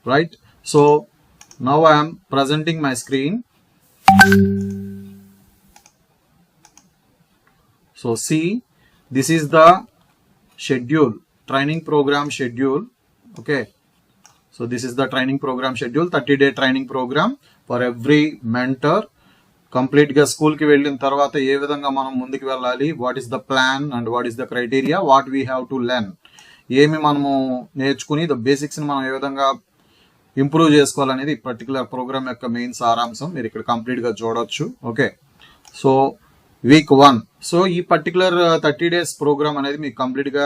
right? So now I am presenting my screen. So see, this is the schedule, training program schedule. Okay, so this is the training program schedule, 30-day training program for every mentor. Complete గా school కి వెళ్ళిన తర్వాత ఏ విధంగా మనం ముందుకు వెళ్ళాలి, what is the plan and what is the criteria, what we have to learn, ఏమి మనము నేర్చుకుని ద బేసిక్స్ ని మనం ఏ విధంగా ఇంప్రూవ్ చేసుకోవాలనేది పర్టికులర్ ప్రోగ్రామ్ యొక్క మెయిన్ సారాంశం మీరు ఇక్కడ కంప్లీట్ గా చూడొచ్చు. Okay, so weak 1. సో ఈ పర్టికులర్ 30 days ప్రోగ్రామ్ అనేది మీకు కంప్లీట్ గా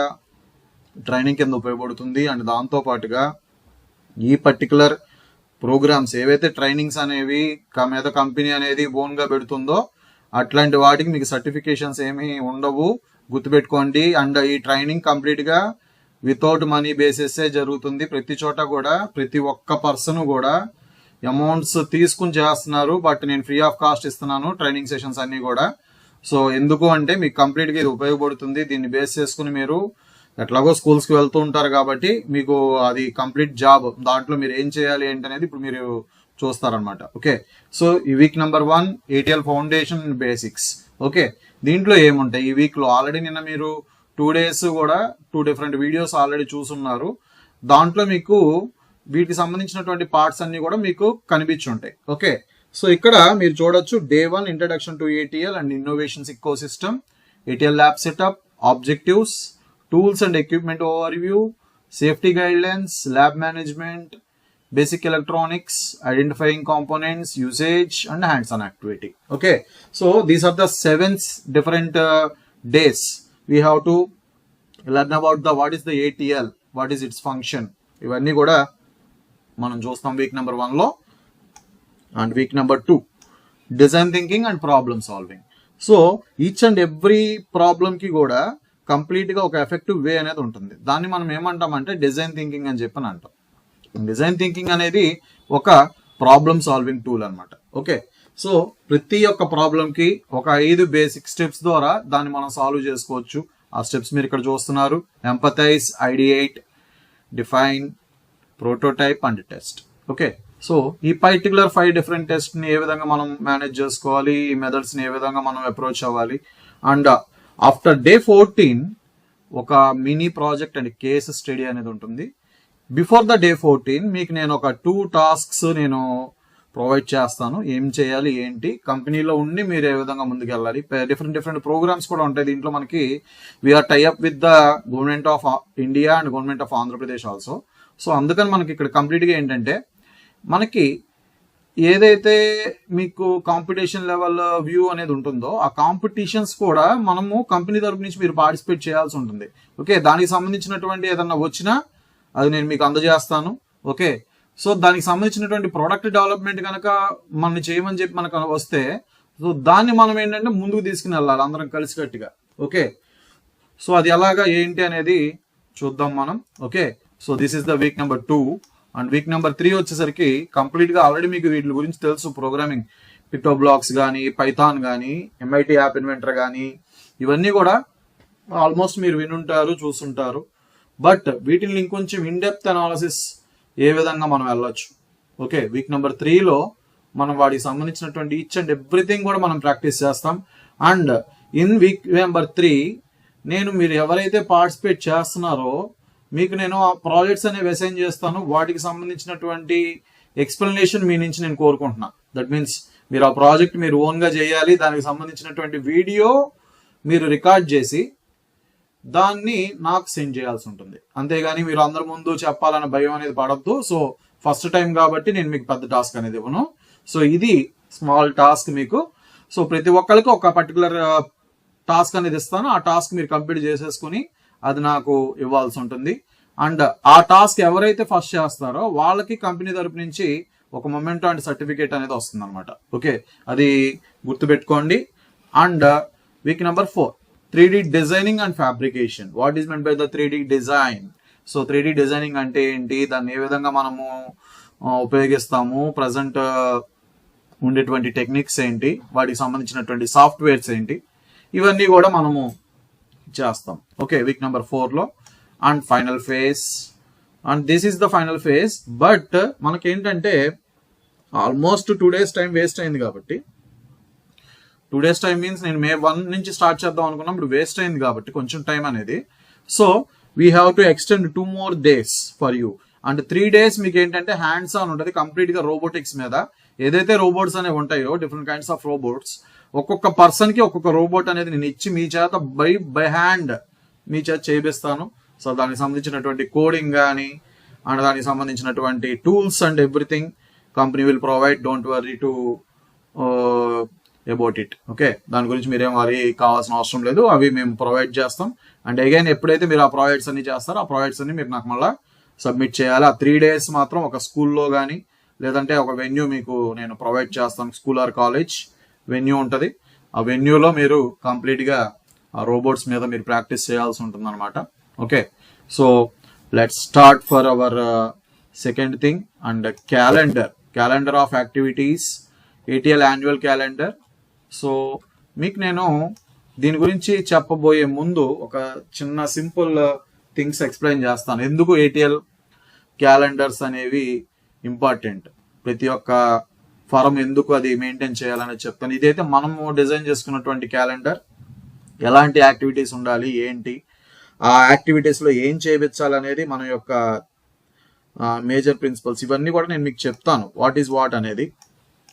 ట్రైనింగ్ కింద ఉపయోగపడుతుంది. అండ్ దాంతో పాటుగా ఈ పర్టికులర్ ప్రోగ్రామ్స్ ఏవైతే ట్రైనింగ్స్ అనేవి మీద కంపెనీ అనేది ఓన్ గా పెడుతుందో అట్లాంటి వాటికి మీకు సర్టిఫికేషన్స్ ఏమీ ఉండవు, గుర్తుపెట్టుకోండి. అండ్ ఈ ట్రైనింగ్ కంప్లీట్ గా వితౌట్ మనీ బేసిస్ జరుగుతుంది. ప్రతి చోట కూడా ప్రతి ఒక్క పర్సన్ కూడా అమౌంట్స్ తీసుకుని చేస్తున్నారు, బట్ నేను ఫ్రీ ఆఫ్ కాస్ట్ ఇస్తున్నాను ట్రైనింగ్ సెషన్స్ అన్ని కూడా. సో ఎందుకు అంటే మీకు కంప్లీట్ గా ఇది ఉపయోగపడుతుంది. దీన్ని బేస్ చేసుకుని మీరు ఎట్లాగో స్కూల్స్ కి వెళ్తూ ఉంటారు కాబట్టి మీకు అది కంప్లీట్ జాబ్, దాంట్లో మీరు ఏం చేయాలి ఏంటనేది ఇప్పుడు మీరు చూస్తారనమాట. ఓకే, సో ఈ week number 1 ATL foundation basics. Okay, దీంట్లో ఏముంటాయి ఈ వీక్ లో ఆల్రెడీ నిన్న మీరు 2 days కూడా 2 different వీడియోస్ ఆల్రెడీ చూసున్నారు. దాంట్లో మీకు వీటికి సంబంధించినటువంటి పార్ట్స్ అన్ని కూడా మీకు కనిపించుంటాయి. ఓకే, సో ఇక్కడ మీరు చూడొచ్చు Day 1 introduction to ATL and innovations ecosystem, ATL lab setup, objectives, tools and equipment overview, safety guidelines, lab management, basic electronics, identifying components, usage and hands-on activity. Okay, so these are the 7 different days we have to learn about the what is the ATL, what is its function. ఇవన్నీ కూడా మనం చూస్తాం week number 1 లో. And weak number 2 design thinking and problem solving. So each and every problem కి కూడా complete గా ఒక effective way అనేది ఉంటుంది. దాన్ని మనం ఏమంటామంటే డిజైన్ థింకింగ్ అని చెప్పని అంటాం. డిజైన్ థింకింగ్ అనేది ఒక ప్రాబ్లమ్ సాల్వింగ్ టూల్ అనమాట. ఓకే, సో ప్రతి ఒక్క ప్రాబ్లమ్ కి ఒక 5 బేసిక్ స్టెప్స్ ద్వారా దాన్ని మనం సాల్వ్ చేసుకోవచ్చు. ఆ స్టెప్స్ మీరు ఇక్కడ చూస్తున్నారు. Empathise, ideate, define, prototype and test. Okay, so ఈ పర్టికులర్ 5 different టెస్ట్ ని ఏ విధంగా మనం మేనేజ్ చేసుకోవాలి, ఈ మెథడ్స్ ని ఏ విధంగా మనం అప్రోచ్ అవ్వాలి. అండ్ ఆఫ్టర్ డే 14 ఒక mini project and case study అనేది ఉంటుంది. బిఫోర్ ద డే 14 మీకు నేను ఒక 2 tasks నేను ప్రొవైడ్ చేస్తాను. ఏం చేయాలి ఏంటి, కంపెనీలో ఉండి మీరు ఏ విధంగా ముందుకు వెళ్ళాలి. డిఫరెంట్ ప్రోగ్రామ్స్ కూడా ఉంటాయి దీంట్లో. మనకి we are tie up with the government of India and government of Andhra Pradesh also. So అందుకని మనకి ఇక్కడ కంప్లీట్ గా ఏంటంటే మనకి ఏదైతే మీకు కాంపిటీషన్ లెవెల్ వ్యూ అనేది ఉంటుందో ఆ కాంపిటీషన్స్ కూడా మనము కంపెనీ తరపు నుంచి మీరు పార్టిసిపేట్ చేయాల్సి ఉంటుంది. ఓకే, దానికి సంబంధించినటువంటి ఏదన్నా వచ్చినా అది నేను మీకు అందజేస్తాను. ఓకే, సో దానికి సంబంధించినటువంటి ప్రోడక్ట్ డెవలప్మెంట్ కనుక మనం చేయమని చెప్పి మనకు వస్తే సో దాన్ని మనం ఏంటంటే ముందుకు తీసుకుని వెళ్ళాలి అందరం కలిసికట్టుగా. ఓకే, సో అది ఎలాగా ఏంటి అనేది చూద్దాం మనం. Okay, so this is the week number 2. And weak number 3 వచ్చేసరికి కంప్లీట్ గా ఆల్రెడీ మీకు వీటి గురించి తెలుసు. ప్రోగ్రామింగ్, పిక్టో బ్లాక్స్ కానీ, పైథాన్ కానీ, MIT యాప్ ఇన్వెంటర్ కానీ, ఇవన్నీ కూడా ఆల్మోస్ట్ మీరు వినుంటారు, చూస్తుంటారు. బట్ వీటిని ఇంకొంచెం ఇన్ డెప్త్ అనాలిసిస్ ఏ విధంగా మనం వెళ్ళొచ్చు. ఓకే, వీక్ నెంబర్ 3లో మనం వాటికి సంబంధించినటువంటి ఈచ్ అండ్ ఎవ్రీథింగ్ కూడా మనం ప్రాక్టీస్ చేస్తాం. అండ్ ఇన్ వీక్ నెంబర్ 3 నేను మీరు ఎవరైతే పార్టిసిపేట్ చేస్తున్నారో మీకు నేను ఆ ప్రాజెక్ట్స్ అనేవి అసైన్ చేస్తాను. వాటికి సంబంధించినటువంటి ఎక్స్ప్లెనేషన్ మీ నుంచి నేను కోరుకుంటున్నా. దట్ మీన్స్ మీరు ఆ ప్రాజెక్ట్ మీరు ఓన్ గా చేయాలి. దానికి సంబంధించినటువంటి వీడియో మీరు రికార్డ్ చేసి దాన్ని నాకు సెండ్ చేయాల్సి ఉంటుంది. అంతేగాని మీరు అందరి ముందు చెప్పాలన్న భయం అనేది పడద్దు. సో ఫస్ట్ టైం కాబట్టి నేను మీకు పెద్ద టాస్క్ అనేది ఇవ్వను. సో ఇది స్మాల్ టాస్క్ మీకు. సో ప్రతి ఒక్కరికి ఒక పర్టికులర్ టాస్క్ అనేది ఇస్తాను. ఆ టాస్క్ మీరు కంప్లీట్ చేసేసుకుని అది నాకు ఇవ్వాల్సి ఉంటుంది. అండ్ ఆ టాస్క్ ఎవరైతే ఫస్ట్ చేస్తారో వాళ్ళకి కంపెనీ తరపు నుంచి ఒక మొమెంటో అండ్ సర్టిఫికేట్ అనేది వస్తుంది అనమాట. ఓకే, అది గుర్తుపెట్టుకోండి. And weak number 4 3D designing and fabrication. What is meant by the 3D design? So 3D designing అంటే ఏంటి, దాన్ని ఏ విధంగా మనము ఉపయోగిస్తాము, ప్రజెంట్ ఉండేటువంటి టెక్నిక్స్ ఏంటి, వాటికి సంబంధించినటువంటి సాఫ్ట్వేర్స్ ఏంటి, ఇవన్నీ కూడా మనము చేస్తాం. ఓకే, వీక్ నెంబర్ 4లో. And final phase and this is the final phase. But మనకేంటంటే ఆల్మోస్ట్ 2 days టైం వేస్ట్ అయింది కాబట్టి 2 days టైం మీన్స్ నేను May 1 నుంచి స్టార్ట్ చేద్దాం అనుకున్నప్పుడు వేస్ట్ అయింది కాబట్టి కొంచెం టైం అనేది. So we have to extend 2 more days for you. And 3 days మీకు ఏంటంటే హ్యాండ్స్ ఆన్ ఉంటుంది కంప్లీట్ గా రోబోటిక్స్ మీద. ఏదైతే రోబోట్స్ అనేవి ఉంటాయో డిఫరెంట్ కైండ్స్ ఆఫ్ రోబోట్స్, ఒక్కొక్క పర్సన్ కి ఒక్కొక్క రోబోట్ అనేది నేను ఇచ్చి మీ చేత బై హ్యాండ్ మీ చేత చేపిస్తాను. సో దానికి సంబంధించినటువంటి కోడింగ్ కానీ అండ్ దానికి సంబంధించినటువంటి tools and everything company will provide. Don't worry to about it. Okay, దాని గురించి మీరేం వరీ కావాల్సిన అవసరం లేదు, అవి మేము ప్రొవైడ్ చేస్తాం. అండ్ అగైన్ ఎప్పుడైతే మీరు ఆ ప్రాజెక్ట్స్ అన్ని చేస్తారో ఆ ప్రాజెక్ట్స్ అన్ని మీరు నాకు మళ్ళీ సబ్మిట్ చేయాలి. ఆ 3 days మాత్రం ఒక స్కూల్లో కానీ లేదంటే ఒక వెన్యూ మీకు నేను ప్రొవైడ్ చేస్తాను. స్కూల్ ఆర్ కాలేజ్ వెన్యూ ఉంటుంది. ఆ వెన్యూలో మీరు కంప్లీట్గా ఆ రోబోట్స్ మీద మీరు ప్రాక్టీస్ చేయాల్సి ఉంటుంది అనమాట. Okay, so let's start for hour second thing. And calendar of activities, ATL annual calendar. So మీకు నేను దీని గురించి చెప్పబోయే ముందు ఒక చిన్న సింపుల్ థింగ్స్ ఎక్స్ప్లెయిన్ చేస్తాను. ఎందుకు ATL క్యాలెండర్స్ అనేవి ఇంపార్టెంట్, ప్రతి ఒక్క ఫారం ఎందుకు అది మెయింటైన్ చేయాలని చెప్తాను. ఇదైతే మనము డిజైన్ చేసుకున్నటువంటి క్యాలెండర్. ఎలాంటి యాక్టివిటీస్ ఉండాలి, ఏంటి ఆ యాక్టివిటీస్లో ఏం చేయించాలనేది మన యొక్క మేజర్ ప్రిన్సిపల్స్, ఇవన్నీ కూడా నేను మీకు చెప్తాను వాట్ ఈజ్ వాట్ అనేది.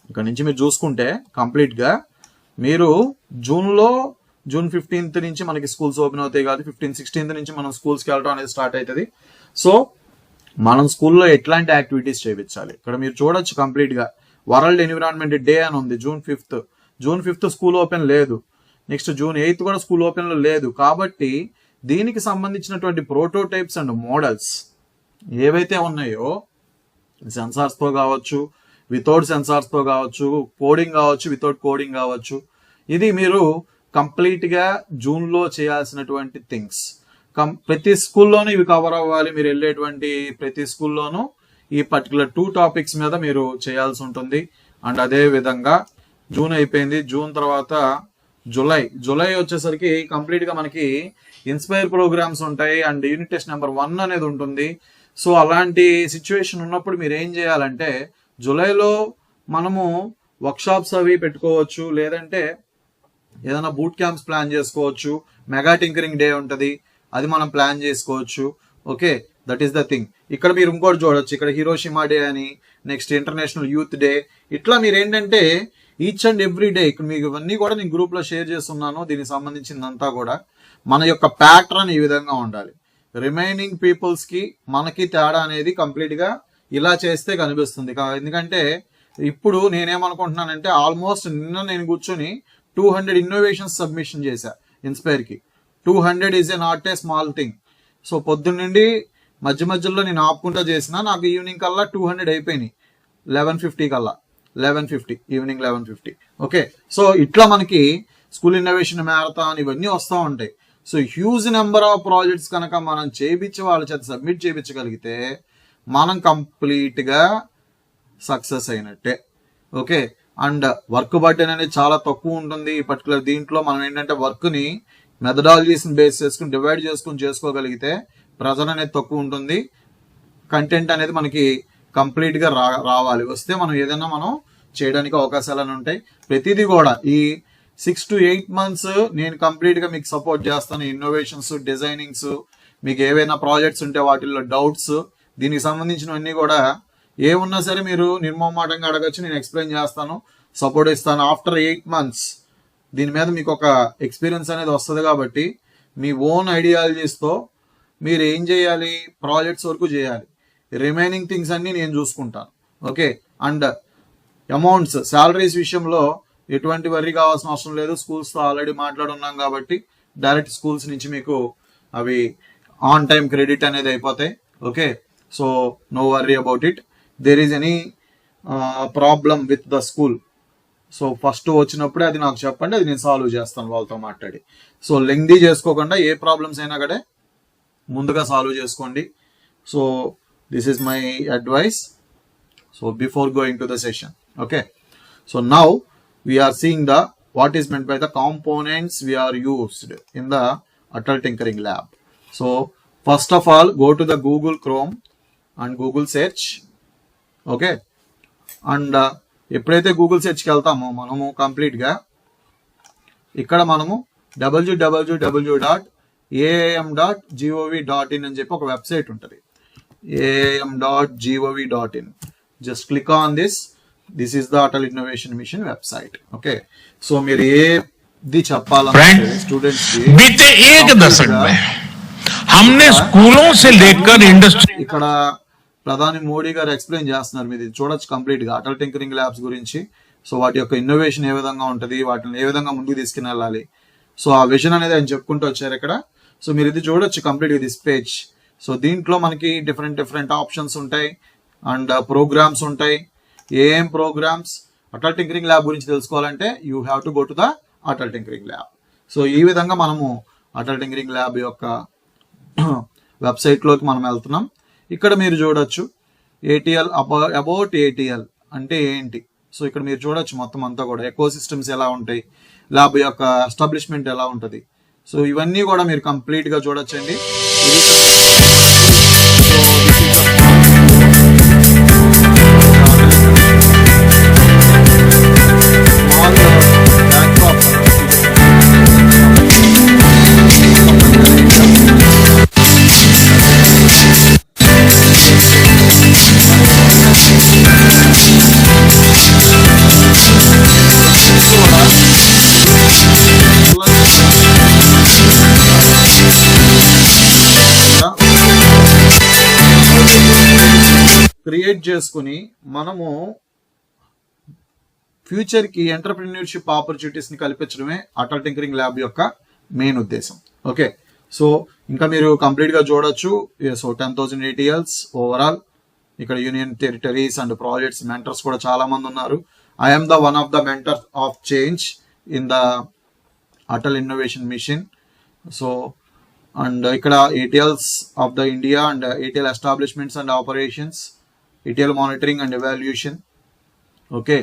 ఇక్కడ నుంచి మీరు చూసుకుంటే కంప్లీట్గా మీరు జూన్ 15th నుంచి మనకి స్కూల్స్ ఓపెన్ అవుతాయి కాదు, 15th 16th నుంచి మనం స్కూల్స్కి వెళ్ళడం అనేది స్టార్ట్ అవుతుంది. సో మనం స్కూల్లో ఎట్లాంటి యాక్టివిటీస్ చేయించాలి ఇక్కడ మీరు చూడొచ్చు. కంప్లీట్గా వరల్డ్ ఎన్విరాన్మెంట్ డే అని ఉంది జూన్ 5th స్కూల్ ఓపెన్ లేదు. నెక్స్ట్ June 8th కూడా స్కూల్ ఓపెన్లో లేదు. కాబట్టి దీనికి సంబంధించినటువంటి ప్రోటోటైప్స్ అండ్ మోడల్స్ ఏవైతే ఉన్నాయో సెన్సార్స్తో కావచ్చు, వితౌట్ సెన్సార్స్తో కావచ్చు, కోడింగ్ కావచ్చు, వితౌట్ కోడింగ్ కావచ్చు, ఇది మీరు కంప్లీట్గా జూన్లో చేయాల్సినటువంటి థింగ్స్. ప్రతి స్కూల్లోనూ ఇవి కవర్ అవ్వాలి. మీరు వెళ్ళేటువంటి ప్రతి స్కూల్లోనూ ఈ పర్టికులర్ 2 topics మీద మీరు చేయాల్సి ఉంటుంది. అండ్ అదే విధంగా జూన్ అయిపోయింది. జూన్ తర్వాత జూలై వచ్చేసరికి కంప్లీట్గా మనకి ఇన్స్పైర్ ప్రోగ్రామ్స్ ఉంటాయి అండ్ యూనిట్ టెస్ట్ నెంబర్ 1 అనేది ఉంటుంది. సో అలాంటి సిచ్యువేషన్ ఉన్నప్పుడు మీరు ఏం చేయాలంటే జూలైలో మనము వర్క్షాప్స్ అవి పెట్టుకోవచ్చు, లేదంటే ఏదైనా బూట్ క్యాంప్స్ ప్లాన్ చేసుకోవచ్చు. మెగా టింకరింగ్ డే ఉంటుంది, అది మనం ప్లాన్ చేసుకోవచ్చు. Okay, that is the thing. ఇక్కడ మీరు ఇంకోటి చూడొచ్చు, ఇక్కడ హిరోషిమా డే అని, నెక్స్ట్ ఇంటర్నేషనల్ యూత్ డే. ఇట్లా మీరు ఏంటంటే ఈచ్ అండ్ ఎవ్రీ డే ఇక్కడ మీకు ఇవన్నీ కూడా నేను గ్రూప్లో షేర్ చేస్తున్నాను. దీనికి సంబంధించిందంతా కూడా మన యొక్క ప్యాటర్న్ ఈ విధంగా ఉండాలి. రిమైనింగ్ పీపుల్స్కి మనకి తేడా అనేది కంప్లీట్గా ఇలా చేస్తే కనిపిస్తుంది. ఎందుకంటే ఇప్పుడు నేనేమనుకుంటున్నానంటే ఆల్మోస్ట్ నిన్న నేను కూర్చొని 200 ఇన్నోవేషన్స్ సబ్మిషన్ చేశా ఇన్స్పైర్కి. 200 is a not a small thing. So పొద్దున్న నుండి మధ్యలో నేను ఆపుకుంటా చేసిన నాకు ఈవినింగ్ కల్లా 200 అయిపోయినాయి. 11:50 ఈవినింగ్ 11:50. ఓకే, సో ఇట్లా మనకి స్కూల్ ఇన్నోవేషన్ మ్యారథాన్ ఇవన్నీ వస్తూ ఉంటాయి. So huge number of projects కనుక మనం చేయించి వాళ్ళ చేత సబ్మిట్ చేయించగలిగితే మనం కంప్లీట్గా సక్సెస్ అయినట్టే. ఓకే, అండ్ వర్క్ బర్డెన్ అనేది చాలా తక్కువ ఉంటుంది ఈ పర్టికులర్ దీంట్లో. మనం ఏంటంటే వర్క్ని మెథడాలజీస్ని బేస్ చేసుకుని డివైడ్ చేసుకుని చేసుకోగలిగితే ప్రెజర్ అనేది తక్కువ ఉంటుంది. కంటెంట్ అనేది మనకి కంప్లీట్గా రావాలి. వస్తే మనం ఏదైనా మనం చేయడానికి అవకాశాలు ఉంటాయి. ప్రతిదీ కూడా ఈ 6 to 8 months నేను కంప్లీట్గా మీకు సపోర్ట్ చేస్తాను. ఇన్నోవేషన్స్, డిజైనింగ్స్, మీకు ఏవైనా ప్రాజెక్ట్స్ ఉంటే వాటిల్లో డౌట్స్, దీనికి సంబంధించినవన్నీ కూడా ఏమున్నా సరే మీరు నిర్మమాటంగా అడగచ్చు, నేను ఎక్స్ప్లెయిన్ చేస్తాను, సపోర్ట్ ఇస్తాను. ఆఫ్టర్ 8 months దీని మీద మీకు ఒక ఎక్స్పీరియన్స్ అనేది వస్తుంది. కాబట్టి మీ ఓన్ ఐడియాలజీస్తో మీరు ఏం చేయాలి, ప్రాజెక్ట్స్ వరకు చేయాలి. రిమైనింగ్ థింగ్స్ అన్నీ నేను చూసుకుంటాను. ఓకే, అండ్ అమౌంట్స్, శాలరీస్ విషయంలో ఎటువంటి వర్రీ కావాల్సిన అవసరం లేదు. స్కూల్స్తో ఆల్రెడీ మాట్లాడున్నాం కాబట్టి డైరెక్ట్ స్కూల్స్ నుంచి మీకు అవి ఆన్ టైం క్రెడిట్ అనేది అయిపోతాయి. Okay, so no worry about it. There is any problem with the school, so first వచ్చినప్పుడే అది నాకు చెప్పండి, అది నేను సాల్వ్ చేస్తాను వాళ్ళతో మాట్లాడి. సో లెంగ్దీ చేసుకోకుండా ఏ ప్రాబ్లమ్స్ అయినా కూడా ముందుగా సాల్వ్ చేసుకోండి. So this is my advice. So before going to the session, okay. So now we are seeing the what is meant by the components we are used in the Atal Tinkering Lab. So first of all, go to the Google Chrome and Google search. Okay, and ఎప్పుడైతే Google సెర్చ్కి వెళ్తామో మనము కంప్లీట్గా ఇక్కడ మనము www.aim.gov.in అని చెప్పి ఒక website ఉంటుంది. aim.gov.in. Just click on this. This is the Atal Innovation machine website. Okay, so మీరు ఏది చెప్పాలంటే స్టూడెంట్స్ కి बीते एक दशक में हमने स्कूलों से लेकर इंडस्ट्री ఇక్కడ ప్రధాని మోడీ గారు ఎక్స్ప్లెయిన్ చేస్తున్నారు. మీరు చూడొచ్చు కంప్లీట్ గా అటల్ టింకరింగ్ ల్యాబ్స్ గురించి. సో వాటి యొక్క ఇన్నోవేషన్ ఏ విధంగా ఉంటుంది, వాటిని ఏ విధంగా ముందుకు తీసుకుని వెళ్ళాలి, సో ఆ విజన్ అనేది ఆయన చెప్పుకుంటూ వచ్చారు ఇక్కడ. సో మీరు ఇది చూడొచ్చు కంప్లీట్ దిస్ పేజ్. సో దీంట్లో మనకి డిఫరెంట్ ఆప్షన్స్ ఉంటాయి అండ్ ప్రోగ్రామ్స్ ఉంటాయి. ఏం ప్రోగ్రామ్స్ అటల్ టింకరింగ్ ల్యాబ్ గురించి తెలుసుకోవాలంటే you have to go to the Atal Tinkering lab. So ఈ విధంగా మనము అటల్ టింకరింగ్ ల్యాబ్ యొక్క వెబ్సైట్లోకి మనం వెళ్తున్నాం. ఇక్కడ మీరు చూడొచ్చు ఏటీఎల్, అబౌట్ ఏటీఎల్ అంటే ఏంటి. సో ఇక్కడ మీరు చూడొచ్చు మొత్తం అంతా కూడా ఎకో సిస్టమ్స్ ఎలా ఉంటాయి, ల్యాబ్ యొక్క ఎస్టాబ్లిష్మెంట్ ఎలా ఉంటుంది. సో ఇవన్నీ కూడా మీరు కంప్లీట్గా చూడొచ్చండి. క్రియేట్ చేసుకుని మనము ఫ్యూచర్ కి ఎంటర్‌ప్రెన్యూర్‌షిప్ ఆపర్చునిటీస్ ని కల్పించడమే అటల్ టింకరింగ్ ల్యాబ్ యొక్క మెయిన్ ఉద్దేశం. ఓకే, సో ఇంకా మీరు కంప్లీట్ గా చూడొచ్చు. So 10,000 ATLs overall. ఇక్కడ union territories and projects mentors కూడా చాలా మంది ఉన్నారు. I'm the one of the mentor of change in the Atal Innovation Mission. So and ఇక్కడ ATLs of the India and ATL establishments and operations, ATL monitoring and evaluation, okay,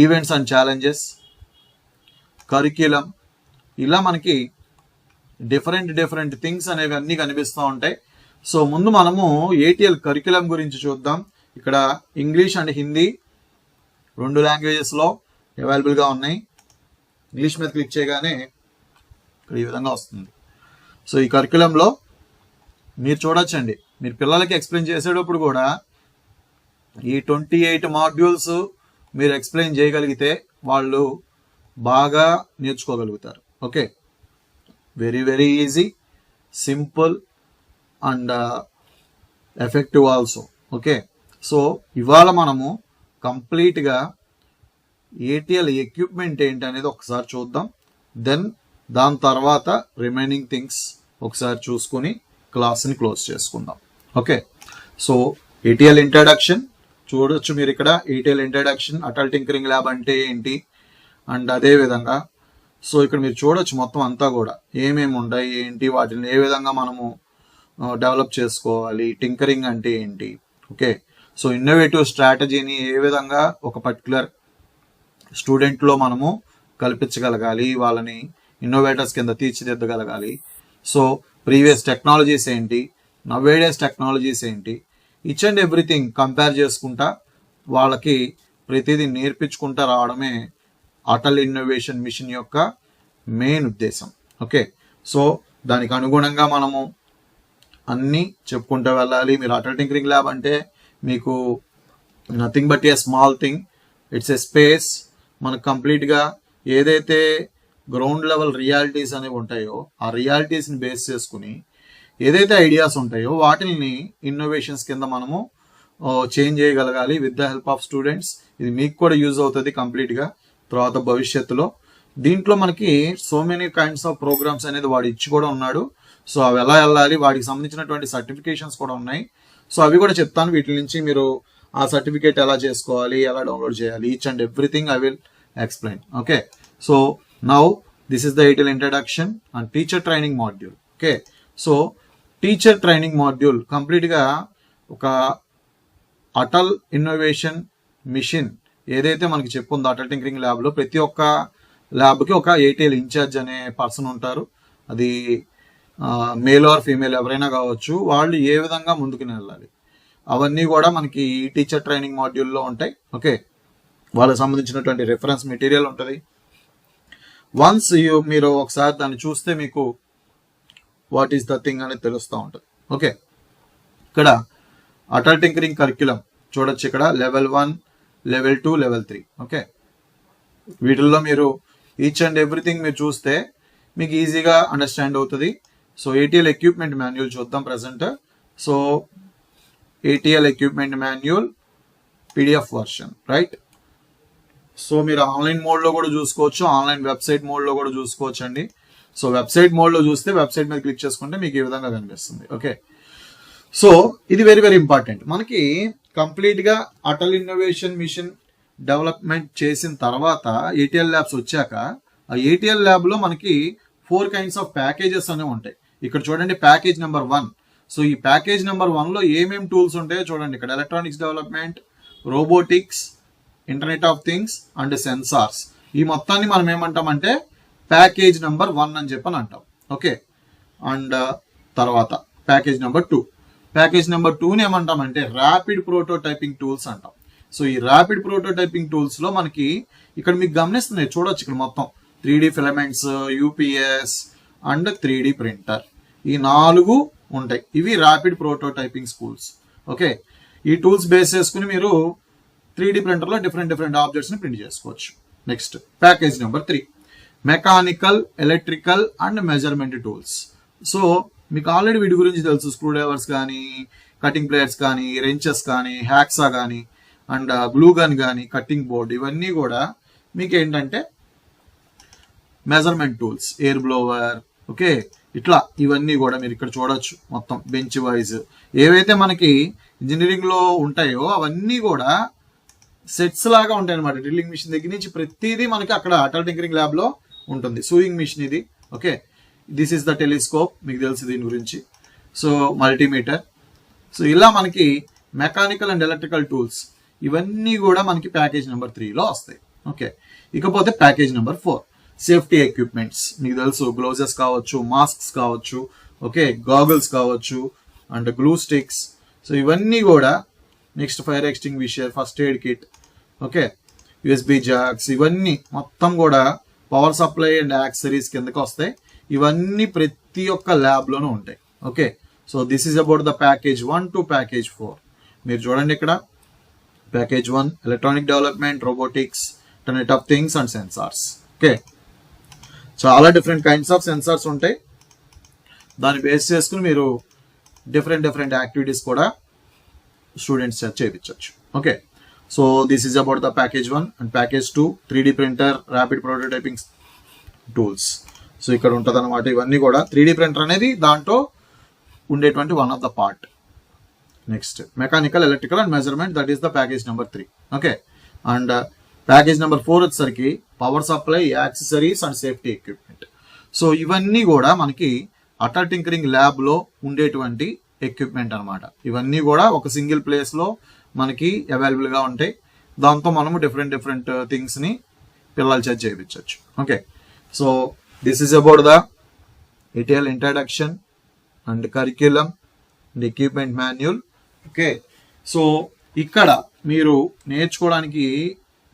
events and challenges, curriculum, ఇలా మనకి different things అనేవి అన్నీ కనిపిస్తూ ఉంటాయి. So ముందు మనము ATL curriculum గురించి చూద్దాం. ఇక్కడ ఇంగ్లీష్ అండ్ హిందీ 2 లాంగ్వేజెస్లో అవైలబుల్గా ఉన్నాయి. ఇంగ్లీష్ మీద క్లిక్ చేయగానే ఇక్కడ ఈ విధంగా వస్తుంది. సో ఈ కరిక్యులంలో మీరు చూడొచ్చండి. మీరు పిల్లలకి ఎక్స్ప్లెయిన్ చేసేటప్పుడు కూడా ఈ 28 మాడ్యూల్స్ మీరు ఎక్స్ప్లెయిన్ చేయగలిగితే వాళ్ళు బాగా నేర్చుకోగలుగుతారు. Okay, very easy, simple and effective also. Okay, so ఇవాళ మనము కంప్లీట్గా ATL ఎక్విప్మెంట్ ఏంటి అనేది ఒకసారి చూద్దాం. దెన్ దాని తర్వాత రిమైనింగ్ థింగ్స్ ఒకసారి చూసుకొని క్లాస్ని క్లోజ్ చేసుకుందాం. ఓకే, సో ATL ఇంట్రడక్షన్ చూడొచ్చు మీరు ఇక్కడ. ATL introduction, Atal Tinkering lab అంటే ఏంటి అండ్ అదే విధంగా సో ఇక్కడ మీరు చూడొచ్చు మొత్తం అంతా కూడా ఏమేమి ఉన్నాయి ఏంటి, వాటిని ఏ విధంగా మనము డెవలప్ చేసుకోవాలి, టింకరింగ్ అంటే ఏంటి. ఓకే, సో ఇన్నోవేటివ్ స్ట్రాటజీని ఏ విధంగా ఒక పర్టికులర్ స్టూడెంట్లో మనము కల్పించగలగాలి, వాళ్ళని ఇన్నోవేటర్స్ కింద తీర్చిదిద్దగలగాలి. సో ప్రీవియస్ టెక్నాలజీస్ ఏంటి, నవేడేస్ టెక్నాలజీస్ ఏంటి, ఈచ్ అండ్ ఎవ్రీథింగ్ కంపేర్ చేసుకుంటా వాళ్ళకి ప్రతిదీ నేర్పించుకుంటా రావడమే అటల్ ఇన్నోవేషన్ మిషన్ యొక్క మెయిన్ ఉద్దేశం. ఓకే, సో దానికి అనుగుణంగా మనము అన్నీ చెప్పుకుంటూ వెళ్ళాలి. మీరు అటల్ టింకరింగ్ ల్యాబ్ అంటే మీకు nothing but a small thing, it's a space. మనకు కంప్లీట్గా ఏదైతే గ్రౌండ్ లెవెల్ రియాలిటీస్ అనేవి ఉంటాయో ఆ రియాలిటీస్ని బేస్ చేసుకుని ఏదైతే ఐడియాస్ ఉంటాయో వాటిని ఇన్నోవేషన్స్ కింద మనము చేంజ్ చేయగలగాలి with the help of students. ఇది మీకు కూడా యూజ్ అవుతుంది కంప్లీట్గా తర్వాత భవిష్యత్తులో. దీంట్లో మనకి so many kinds of programmes అనేది వాడు ఇచ్చి కూడా ఉన్నాడు. సో అవి ఎలా వెళ్ళాలి, వాటికి సంబంధించినటువంటి సర్టిఫికేషన్స్ కూడా ఉన్నాయి. సో అవి కూడా చెప్తాను. వీటి నుంచి మీరు ఆ సర్టిఫికేట్ ఎలా చేసుకోవాలి, ఎలా డౌన్లోడ్ చేయాలి, each and everything I will explain. Okay, so now this is the ATL introduction and teacher training module. Okay, so teacher training module కంప్లీట్గా ఒక అటల్ ఇన్నోవేషన్ మిషన్ ఏదైతే మనకి చెప్పుందో అటల్ టింకరింగ్ ల్యాబ్లో ప్రతి ఒక్క ల్యాబ్కి ఒక ATL ఇన్ఛార్జ్ అనే పర్సన్ ఉంటారు. అది మేల్ ఆర్ ఫీమేల్ ఎవరైనా కావచ్చు. వాళ్ళు ఏ విధంగా ముందుకు వెళ్ళాలి, అవన్నీ కూడా మనకి ఈ టీచర్ ట్రైనింగ్ మాడ్యూల్లో ఉంటాయి. ఓకే, వాళ్ళకి సంబంధించినటువంటి రిఫరెన్స్ మెటీరియల్ ఉంటుంది. వన్స్ మీరు ఒకసారి దాన్ని చూస్తే మీకు వాట్ ఈస్ ద థింగ్ అనేది తెలుస్తూ ఉంటుంది. ఓకే, ఇక్కడ అటల్ టింకరింగ్ కరిక్యులం చూడొచ్చు. ఇక్కడ లెవెల్ 1, లెవెల్ 2, లెవెల్ 3. ఓకే, వీటిల్లో మీరు ఈచ్ అండ్ ఎవ్రీథింగ్ మీరు చూస్తే మీకు ఈజీగా అండర్స్టాండ్ అవుతుంది. సో ఏటీఎల్ ఎక్విప్మెంట్ మాన్యువల్ చూద్దాం present. So ATL equipment manual PDF version, right. So మీరు ఆన్లైన్ మోడ్లో కూడా చూసుకోవచ్చు, ఆన్లైన్ వెబ్సైట్ మోడ్లో కూడా చూసుకోవచ్చు అండి. సో వెబ్సైట్ మోడ్లో చూస్తే వెబ్సైట్ మీద క్లిక్ చేసుకుంటే మీకు ఈ విధంగా కనిపిస్తుంది. ఓకే, సో ఇది వెరీ వెరీ ఇంపార్టెంట్. మనకి కంప్లీట్గా అటల్ ఇన్నోవేషన్ మిషన్ డెవలప్మెంట్ చేసిన తర్వాత ఏటీఎల్ ల్యాబ్స్ వచ్చాక ఆ ఏటీఎల్ ల్యాబ్లో మనకి 4 kinds ఆఫ్ ప్యాకేజెస్ అనేవి ఉంటాయి. ఇక్కడ చూడండి ప్యాకేజ్ నెంబర్ 1. సో ఈ ప్యాకేజ్ నెంబర్ 1లో ఏమేమి టూల్స్ ఉంటాయో చూడండి. ఇక్కడ electronics development, robotics, internet of things and sensors. ఈ మొత్తాన్ని మనం ఏమంటామంటే ప్యాకేజ్ నెంబర్ 1 అని చెప్పని అంటాం. ఓకే, అండ్ తర్వాత ప్యాకేజ్ నెంబర్ 2. ప్యాకేజ్ నెంబర్ 2ని ఏమంటామంటే ర్యాపిడ్ ప్రోటోటైపింగ్ టూల్స్ అంటాం. సో ఈ ర్యాపిడ్ ప్రోటోటైపింగ్ టూల్స్లో మనకి ఇక్కడ మీకు గమనిస్తున్నాయి చూడొచ్చు. ఇక్కడ మొత్తం 3D filaments, UPS and 3D printer, ఈ 4 ఉంటాయి. ఇవి ర్యాపిడ్ ప్రోటోటైపింగ్ స్కూల్స్. ఓకే, ఈ టూల్స్ బేస్ చేసుకుని మీరు 3D ప్రింటర్లో డిఫరెంట్ ఆబ్జెక్ట్స్ని ప్రింట్ చేసుకోవచ్చు. Next package number 3 mechanical, electrical and measurement tools. So మీకు ఆల్రెడీ వీటి గురించి తెలుసు. స్క్రూ డ్రైవర్స్ కానీ, కటింగ్ ప్లేయర్స్ కానీ, రెంచెస్ కానీ, హ్యాక్సా కానీ అండ్ గ్లూ గన్ కానీ, కట్టింగ్ బోర్డ్, ఇవన్నీ కూడా మీకు ఏంటంటే measurement tools. Air blower, okay, ఇట్లా ఇవన్నీ కూడా మీరు ఇక్కడ చూడొచ్చు. మొత్తం బెంచ్ వైజ్ ఏవైతే మనకి ఇంజనీరింగ్లో ఉంటాయో అవన్నీ కూడా సెట్స్ లాగా ఉంటాయి అనమాట. డ్రిల్లింగ్ మిషన్ దగ్గర నుంచి ప్రతిదీ మనకి అక్కడ అటల్ టింకరింగ్ ల్యాబ్లో ఉంటుంది. సూయింగ్ మిషన్ ఇది. Okay, this is the telescope, మీకు తెలుసు దీని గురించి. So multimeter. సో ఇలా మనకి మెకానికల్ అండ్ ఎలక్ట్రికల్ టూల్స్ ఇవన్నీ కూడా మనకి ప్యాకేజ్ నెంబర్ 3లో వస్తాయి. ఓకే, ఇకపోతే ప్యాకేజ్ నెంబర్ 4 సేఫ్టీ ఎక్విప్మెంట్స్. మీకు తెలుసు గ్లౌజెస్ కావచ్చు, మాస్క్స్ కావచ్చు, ఓకే, గాగుల్స్ కావచ్చు అండ్ గ్లూ స్టిక్స్. సో ఇవన్నీ కూడా next fire extinguisher, first aid kit, okay, USB jacks, ఇవన్నీ మొత్తం కూడా పవర్ సప్లై అండ్ యాక్సెసరీస్ కిందకి వస్తాయి. ఇవన్నీ ప్రతి ఒక్క ల్యాబ్లోనూ ఉంటాయి. Okay, so this is about the package 1 to package 4. మీరు చూడండి ఇక్కడ package 1 electronic development, robotics, internet of things and sensors. Okay, చాలా డిఫరెంట్ కైండ్స్ ఆఫ్ సెన్సార్స్ ఉంటాయి. దాన్ని బేస్ చేసుకుని మీరు డిఫరెంట్ యాక్టివిటీస్ కూడా స్టూడెంట్స్ చేయించవచ్చు. Okay, so this is about the package 1 and package 2 3D printer, rapid prototyping tools. So ఇక్కడ ఉంటుంది అనమాట. ఇవన్నీ కూడా 3D ప్రింటర్ అనేది దాంట్లో ఉండేటువంటి one of the part. Next mechanical, electrical and measurement, that is the package number 3. Okay, and package number 4 వచ్చేసరికి power supply, accessories and safety equipment. So ఇవన్నీ కూడా మనకి అటల్ టింకరింగ్ ల్యాబ్లో ఉండేటువంటి ఎక్విప్మెంట్ అనమాట. ఇవన్నీ కూడా ఒక సింగిల్ ప్లేస్లో మనకి అవైలబుల్గా ఉంటాయి. దాంతో మనము డిఫరెంట్ థింగ్స్ని పిల్లల చేత చేయించవచ్చు. Okay, so this is about the ETL introduction and curriculum and equipment manual. Okay, so ఇక్కడ మీరు నేర్చుకోవడానికి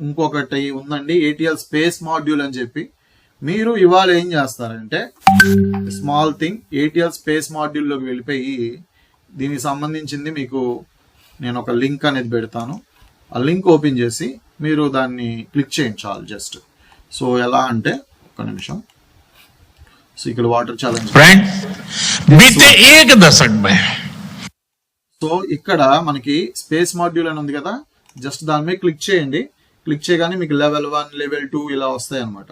ఇంకొకటి ఉందండి, ATL స్పేస్ మాడ్యూల్ అని చెప్పి. మీరు ఇవాళ ఏం చేస్తారంటే స్మాల్ థింగ్, ATL స్పేస్ మాడ్యూల్లోకి వెళ్ళిపోయి దీనికి సంబంధించింది మీకు నేను ఒక లింక్ అనేది పెడతాను. ఆ లింక్ ఓపెన్ చేసి మీరు దాన్ని క్లిక్ చేయండి చాలు జస్ట్. సో ఎలా అంటే ఒక్క నిమిషం. సో ఇక్కడ వాటర్ ఛాలెంజ్ बीते एक दशक में. సో ఇక్కడ మనకి స్పేస్ మాడ్యూల్ అని ఉంది కదా, జస్ట్ దాని మీద క్లిక్ చేయండి. క్లిక్ చేయగానే మీకు లెవెల్ 1, లెవెల్ 2 ఇలా వస్తాయి అనమాట.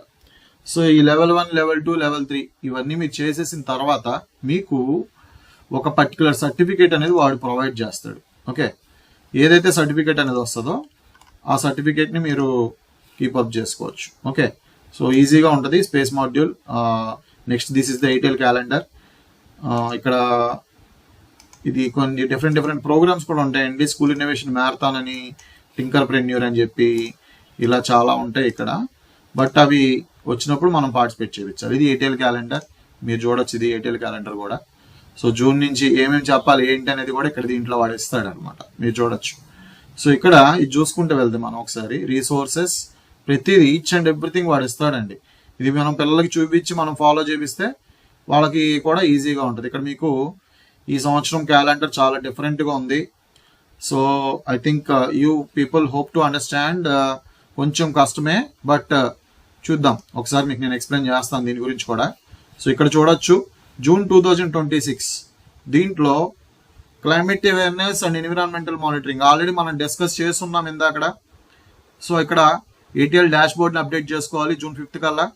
సో ఈ లెవెల్ 1, లెవెల్ 2, లెవెల్ 3 ఇవన్నీ మీరు చేసేసిన తర్వాత మీకు ఒక పర్టికులర్ సర్టిఫికేట్ అనేది వాడు ప్రొవైడ్ చేస్తాడు. ఓకే, ఏదైతే సర్టిఫికేట్ అనేది వస్తుందో ఆ సర్టిఫికేట్ని మీరు కీపప్ చేసుకోవచ్చు. ఓకే, సో ఈజీగా ఉంటుంది space module. Next this is the ETL calendar. ఇక్కడ ఇది కొన్ని డిఫరెంట్ ప్రోగ్రామ్స్ కూడా ఉంటాయండి. స్కూల్ ఇన్నోవేషన్ మ్యారథాన్ అని, టింకర్ప్రెన్యూర్ అని చెప్పి ఇలా చాలా ఉంటాయి ఇక్కడ. బట్ అవి వచ్చినప్పుడు మనం పార్టిసిపేట్ చేయించాలి. ఇది ETL క్యాలెండర్, మీరు చూడొచ్చు. ఇది ETL క్యాలెండర్ కూడా. సో జూన్ నుంచి ఏమేమి చెప్పాలి ఏంటి అనేది కూడా ఇక్కడ దీంట్లో వాడు ఇస్తాడు అనమాట, మీరు చూడొచ్చు. సో ఇక్కడ ఇది చూసుకుంటూ వెళ్తే మనం ఒకసారి రీసోర్సెస్ ప్రతిదీ ఈచ్ అండ్ ఎవ్రీథింగ్ వాడు ఇస్తాడండి. ఇది మనం పిల్లలకి చూపించి మనం ఫాలో చేపిస్తే వాళ్ళకి కూడా ఈజీగా ఉంటుంది. ఇక్కడ మీకు ఈ సంవత్సరం క్యాలెండర్ చాలా డిఫరెంట్గా ఉంది. So I think you people hope to understand. కొంచెం కష్టమే, బట్ చూద్దాం ఒకసారి మీకు నేను ఎక్స్ప్లెయిన్ చేస్తాను దీని గురించి కూడా. సో ఇక్కడ చూడొచ్చు జూన్ 2026 దీంట్లో climate awareness and environmental monitoring already మనం డిస్కస్ చేస్తున్నాం ఇందాక. సో ఇక్కడ ఏటీఎల్ డాష్ బోర్డ్ని అప్డేట్ చేసుకోవాలి జూన్ 5th కల్లా.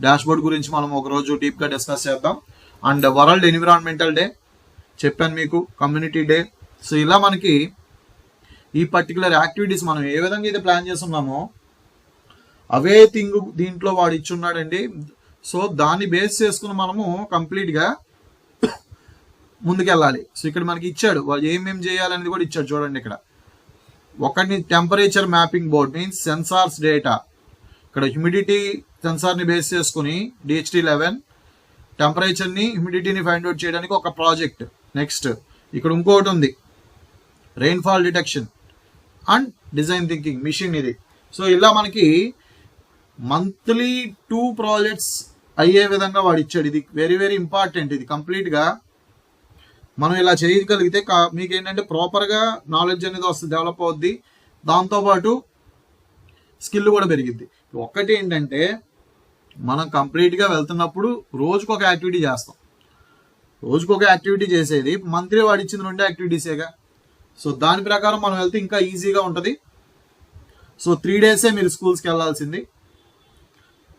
డాష్ బోర్డ్ గురించి మనం ఒకరోజు డీప్గా డిస్కస్ చేద్దాం. అండ్ వరల్డ్ ఎన్విరాన్మెంటల్ డే చెప్పాను మీకు, కమ్యూనిటీ డే. సో ఇలా మనకి ఈ పర్టికులర్ యాక్టివిటీస్ మనం ఏ విధంగా అయితే ప్లాన్ చేస్తున్నామో అవే థింగ్ దీంట్లో వాడు ఇచ్చున్నాడండి. సో దాన్ని బేస్ చేసుకుని మనము కంప్లీట్గా ముందుకెళ్ళాలి. సో ఇక్కడ మనకి ఇచ్చాడు వాడు ఏమేమి చేయాలనేది కూడా ఇచ్చాడు చూడండి. ఇక్కడ ఒకటి temperature mapping board means sensors data. ఇక్కడ హ్యూమిడిటీ సెన్సార్ని బేస్ చేసుకుని DHT11 టెంపరేచర్ని హ్యూమిడిటీని ఫైండ్ అవుట్ చేయడానికి ఒక ప్రాజెక్ట్. నెక్స్ట్ ఇక్కడ ఇంకోటి ఉంది rainfall detection and design thinking mission ఇది. సో ఇలా మనకి మంత్లీ 2 ప్రాజెక్ట్స్ అయ్యే విధంగా వాడు ఇచ్చాడు. ఇది వెరీ వెరీ ఇంపార్టెంట్. ఇది కంప్లీట్గా మనం ఇలా చేయగలిగితే మీకు ఏంటంటే ప్రాపర్గా నాలెడ్జ్ అనేది వస్తుంది, డెవలప్ అవుద్ది. దాంతోపాటు స్కిల్ కూడా పెరిగిద్ది. ఒక్కటి ఏంటంటే మనం కంప్లీట్గా వెళ్తున్నప్పుడు రోజుకొక యాక్టివిటీ చేస్తాం. రోజుకొక యాక్టివిటీ చేసేది మంత్లీ వాడు ఇచ్చిన 2 యాక్టివిటీసేగా. సో దాని ప్రకారం మనం వెళ్తే ఇంకా ఈజీగా ఉంటుంది. సో 3 డేసే మీరు స్కూల్స్కి వెళ్ళాల్సింది.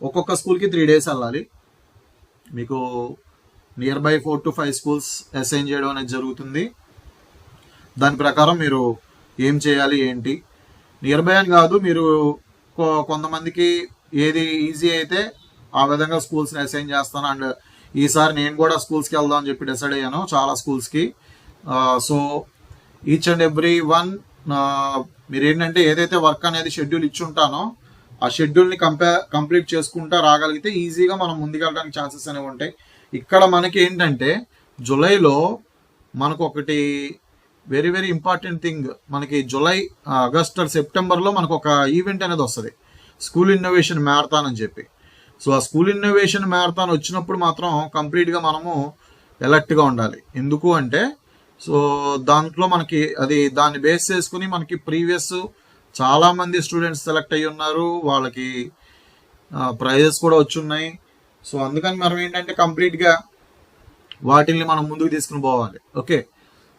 ఒక్కొక్క స్కూల్కి 3 డేస్ వెళ్ళాలి. మీకు near by 4 to 5 schools assign చేయడం అనేది జరుగుతుంది. దాని ప్రకారం మీరు ఏం చేయాలి ఏంటి, నియర్ బై అని కాదు, మీరు కొంతమందికి ఏది ఈజీ అయితే ఆ విధంగా స్కూల్స్ని అసైన్ చేస్తాను. అండ్ ఈసారి నేను కూడా స్కూల్స్కి వెళ్దాం అని చెప్పి డిసైడ్ అయ్యాను చాలా స్కూల్స్కి. So each and every one మీరు ఏంటంటే ఏదైతే వర్క్ అనేది షెడ్యూల్ ఇచ్చి ఉంటానో ఆ షెడ్యూల్ని కంప్లీట్ చేసుకుంటా రాగలిగితే ఈజీగా మనం ముందుకెళ్ళడానికి ఛాన్సెస్ అనేవి ఉంటాయి. ఇక్కడ మనకి ఏంటంటే జూలైలో మనకు ఒకటి వెరీ వెరీ ఇంపార్టెంట్ థింగ్, మనకి జూలై, ఆగస్ట్, సెప్టెంబర్లో మనకు ఒక ఈవెంట్ అనేది వస్తుంది, స్కూల్ ఇన్నోవేషన్ మ్యారథాన్ అని చెప్పి. సో ఆ స్కూల్ ఇన్నోవేషన్ మ్యారథాన్ వచ్చినప్పుడు మాత్రం కంప్లీట్గా మనము అలర్ట్గా ఉండాలి. ఎందుకు అంటే సో దాంట్లో మనకి దాన్ని బేస్ చేసుకుని మనకి ప్రీవియస్ చాలామంది స్టూడెంట్స్ సెలెక్ట్ అయ్యి ఉన్నారు, వాళ్ళకి ప్రైజెస్ కూడా వచ్చున్నాయి. సో అందుకని మనం ఏంటంటే కంప్లీట్గా వాటిల్ని మనం ముందుకు తీసుకుని పోవాలి. ఓకే,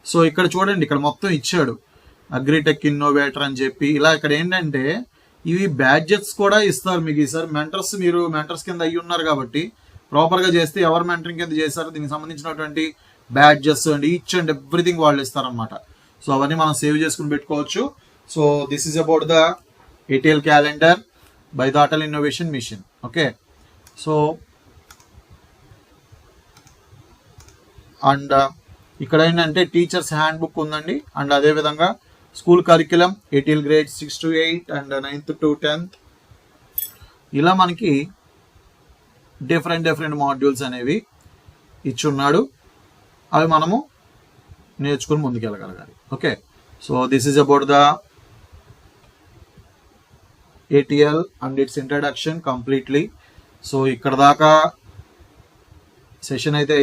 సో ఇక్కడ చూడండి, ఇక్కడ మొత్తం ఇచ్చాడు అగ్రిటెక్ ఇన్నోవేటర్ అని చెప్పి. ఇలా ఇక్కడ ఏంటంటే ఇవి బ్యాడ్జెట్స్ కూడా ఇస్తారు మీకు. ఈసారి మీరు మెంటర్స్ కింద అయ్యి ఉన్నారు కాబట్టి ప్రాపర్గా చేస్తే ఎవరు మెంటరింగ్ కింద చేశారో దీనికి సంబంధించినటువంటి badges and each and everything వాళ్ళు ఇస్తారనమాట. సో అవన్నీ మనం సేవ్ చేసుకుని పెట్టుకోవచ్చు. So this is about the ATL calendar by the Atal Innovation machine. Okay, so and ఇక్కడ ఏంటంటే టీచర్స్ హ్యాండ్ బుక్ ఉందండి. అండ్ అదేవిధంగా school curriculum ATL grade 6 to 8 and 9th to 10th. ఇలా మనకి డిఫరెంట్ మాడ్యూల్స్ అనేవి ఇచ్చున్నాడు. అవి మనము నేర్చుకుని ముందుకెళ్ళగలగాలి. Okay, so this is about the ATL and it's introduction completely. So ఇక్కడ దాకా సెషన్ అయితే